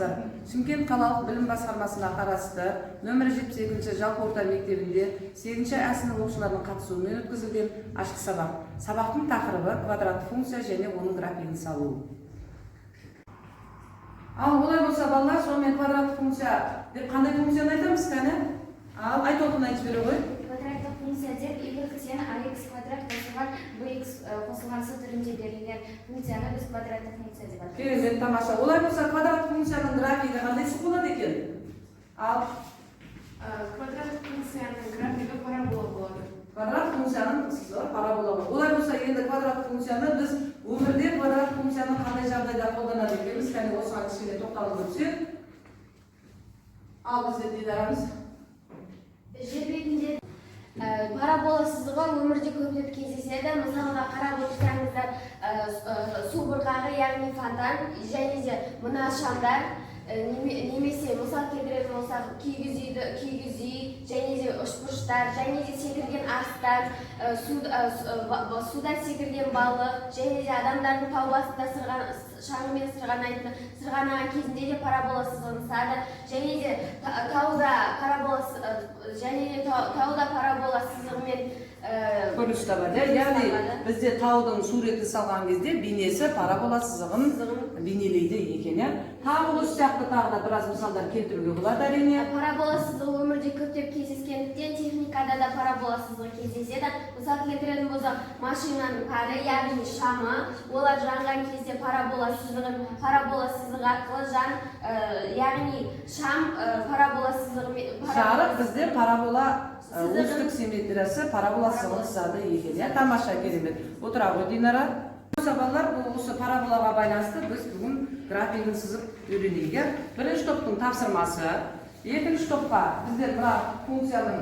саламатсыздар. Шымкент қалалық білім басқармасына қарасты нөмірі 72 жалпы орта мектебінде 8-ші А сынып оқушыларының қатысуымен өткізілген ашық сабақ. Сабақтың тақырыбы квадратты функция және оның графигін салу. Ал олай болса балалар, сонымен квадратты функция деп қандай функцияны айтамыз кәне? Ал айт отын айтып бере ғой. Квадратты функция деп y-тен ax квадрат қосылған bx қосылған с түрінде берілген функцияны біз квадратты функция деп атаймыз. Керемет, тамаша. Олай болса квадратты функцияның графигі қандай болады екен? Ал Квадратты функцияның графигі парабола болады. Квадрат функцияның сызығы парабола болады. Олай болса енді квадрат функцияны біз өмірде квадрат функцияны қандай жағдайда қолданады екенбіз? Кәне осыған кішкене тоқталып өтсек. Ал бізде дидарамыз. Жер бетінде парабола сызығы өмірде көптеп кездеседі. Мысалға қарап отырсаңыздар, су бұрғағы, яғни фонтан, және де мына шамдар, немесе мысал келтіретін болсақ кигіз үй, және де ұшқыштар, және де секірген арыстар, суда секірген балық, және де адамдардың тау басында шаңымен сырғанаған кезінде де парабола сызылысады, және де тауда парабола сызығымен көрініс табады. Яғни бізде таудың суреті салған кезде бейнесі парабола сызығын бейнелейді екен. Тағы осы сияқты тағы да біраз мысалдар келтіруге болады әрине. Парабола сызығы өмірде көптеп кездескендіктен техникада да парабола сызығы кездеседі. Мысал келтіретін болсақ, машинаның пары, яғни шамы, олар жанған кезде парабола сызығы арқылы яғни шам парабола сызығымен жарық бізде парабола үстік симметриясы парабола сызығын сызады екен. Тамаша, керемет. Отыра ғой Динара. Балалар, осы параболаға байланысты біз бүгін графигін сызып үйренейік. Бірінші топтың тапсырмасы, екінші топқа біздер мына функцияның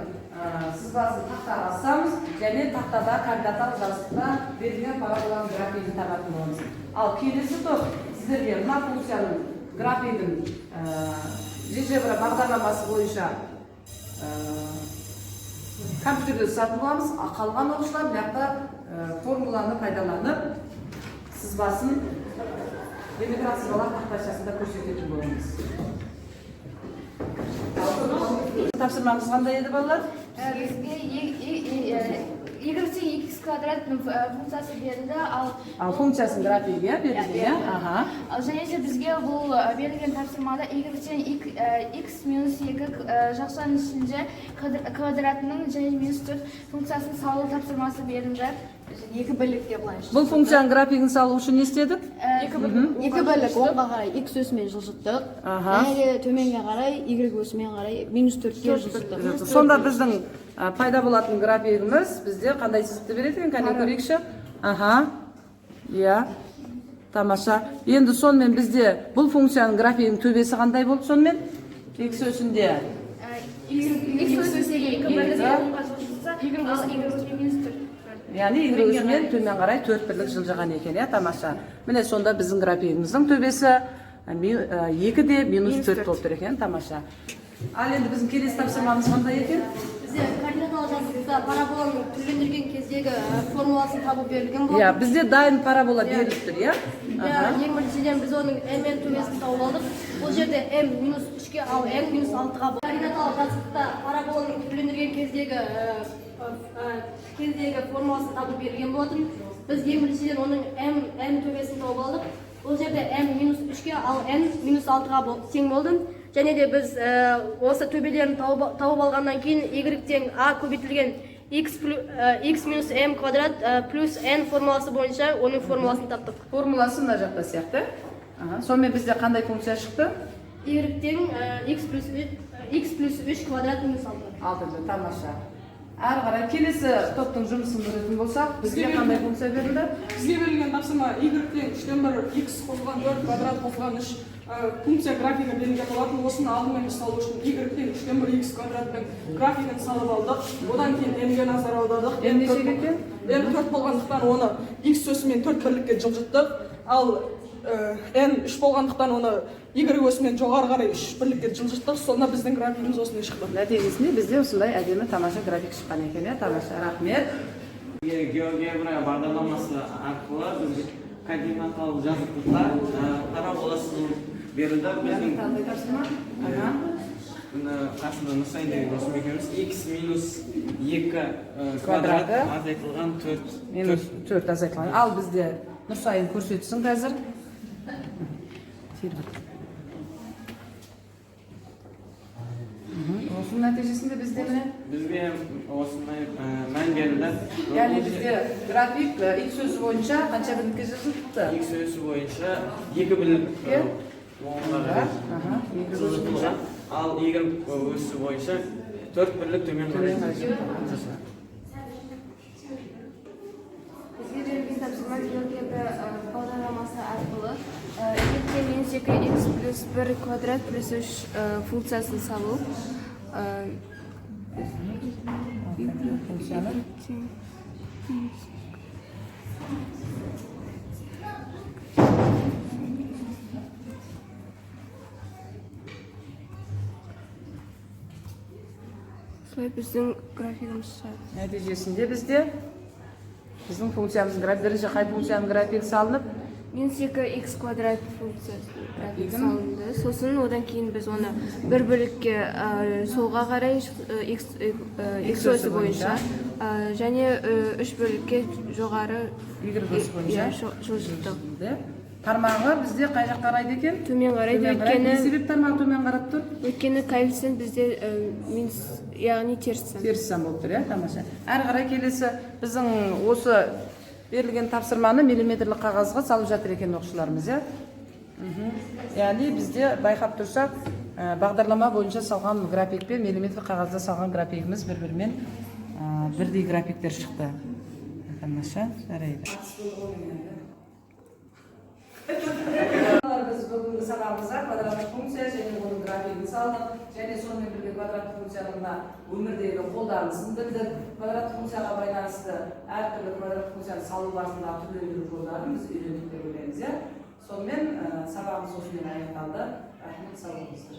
сызбасын тақтаға жазамыз, және тақтада координаталық жазықтықта берілген параболаның графигін табатын боламыз. Ал келесі топ сіздерге мына функцияның графигін жежебра бағдарламасы бойынша компьютерде сатып аламыз. Қалған оқушылар бұяқта формуланы пайдаланып сызбасын демекрат сызбалар тақтайшасында көрсететін боламыз. Тапсырмамыз қандай еді балалар? Бізге y-тен x квадрат функциясы берілді, ал функциясын графигі берілген. Және де бізге бұл берілген тапсырмада y-тен x минус 2 жақшаның ішінде квадратының және минус 4 функциясын салу тапсырмасы берілді. Екі бірлікке былайша. Бұл функцияның графигін салу үшін не істедік? Екі бірлік оңға қарай x өсімен жылжыттық, және төменге қарай y өсімен қарай минус 4-ке жылжыттық. Сонда біздің пайда болатын графигіміз бізде қандай сызықты береді екен? Кәне көрейікші. Иә, тамаша. Енді сонымен бізде бұл функцияның графигінің төбесі қандай болды сонымен? X өсінде X өсінде екі бірлік оңға жылжытса, ал y өсімен минус 4. Яғни y өсімен төмен қарай 4 бірлік жылжыған екен, тамаша. Міне сонда біздің графигіміздің төбесі 2-де минус 4 болып тұр екен, тамаша. Ал енді біздің келесі тапсырмамыз қандай екен? Бізде координаталық жазықтықта параболаның түрлендірген кездегі формуласын табу берілген болды. Иә, бізде дайын парабола беріліп тұр, иә? Ең біріншіден біз оның m-мен төбесін тауып алдық. Бұл жерде m минус 3-ке, ал m минус 6-ға болды. Координаталық жазықтықта параболаның түрлендірген кездегі формуласын табу берілген болатын. Біз ең біріншіден оның m төбесін тауып алдық. Бұл жерде m минус 3-ке, ал n минус 6-ға тең болды. Және де біз осы төбелерін тауып алғаннан кейін y-тен a көбейтілген x минус m квадрат плюс n формуласы бойынша оның формуласын таптық. Формуласы мына жақта сияқты. Сонымен бізде қандай функция шықты? y-тен x плюс 3 квадрат минус 6. Алтыншы, тамаша. Әрі қарай келесі топтың жұмысын көретін болсақ, бізге қандай функция берілді? Бізге берілген тапсырма y-тен 3-1 x қосылған 4 квадрат қосылған 3 функция графигі берілген болатын. Осыны алдымен біз салу үшін y-тен 3-1 x квадраттың графигін салып алдық. Одан кейін n-ге назар аудардық. n нешеге екен? n 4 болғандықтан оны x өсімен 4 бірлікке жылжыттық. Ал n 3 болғандықтан оны y өсімен жоғары қарай 3 бірлікке жылжыттық. Сонда біздің графигіміз осындай шықты. Нәтижесінде бізде осындай әдемі тамаша график шыққан екен, тамаша. Рахмет. Геогебра бағдарламасы арқылы біз координаталық жазықтықта парабола Berildi bizning Qanday topshirma? Aha. buni aslida Nusayn degan o'sma ekanmiz. X minus 2 Kvadrati. kvadrat azaytirilgan 4. Minus 4 azaytirilgan. Al bizde Nursayn ko'rsatsin hozir. Olsun neticesinde bizde ne? Bizga ham o'smay mangalda Yani bizde grafik ilk sözü boyunca qancha birlikka yozilibdi? X o'si bo'yicha 2 bilim Aha, so'zilgan. Al Y o'si bo'yicha 4 birlik to'men Bizga berilgan topshirma GeoGebra бағдарламасы арқылы 2 x plus 1 kvadrat plus 3 funksиясын салу. funksiyonu. Солай біздің графигіміз шығады. Нәтижесінде бізде біздің функциямыздың бірінші қай функцияның графигі салынып, -2x квадрат функциясы график салынды. Сосын одан кейін біз оны бір бөлікке солға қарай x осі бойынша және 3 бөлікке жоғары y осі бойынша жылжыттық. тармағы бізде қай жақ қарайды екен? Төмен қарайды, Не өйткені себеп тармағы төмен қарап тұр? коэффициент бізде минус, яғни теріс сан. Теріс сан болып тұр, тамаша. Әрі қарай келесі біздің осы берілген тапсырманы миллиметрлік қағазға салып жатыр екен оқушыларымыз, Яғни бізде байқап тұрсақ, бағдарлама бойынша салған график пен миллиметр қағазда салған графигіміз бір-бірімен бірдей графиктер шықты. Тамаша, жарайды. Biz бүгінгі сабағымызда квадраттық функция және оның графигін салдық, және сонымен бірге квадраттық функцияның өмірдегі қолданысын білдік. Квадраттық функцияға байланысты әртүрлі квадраттық функцияны салу барысында түрлендіру жолдарын біз үйрендік деп ойлаймыз. Сонымен сабағымыз осымен аяқталды. Рахмет, сау болыңыздар.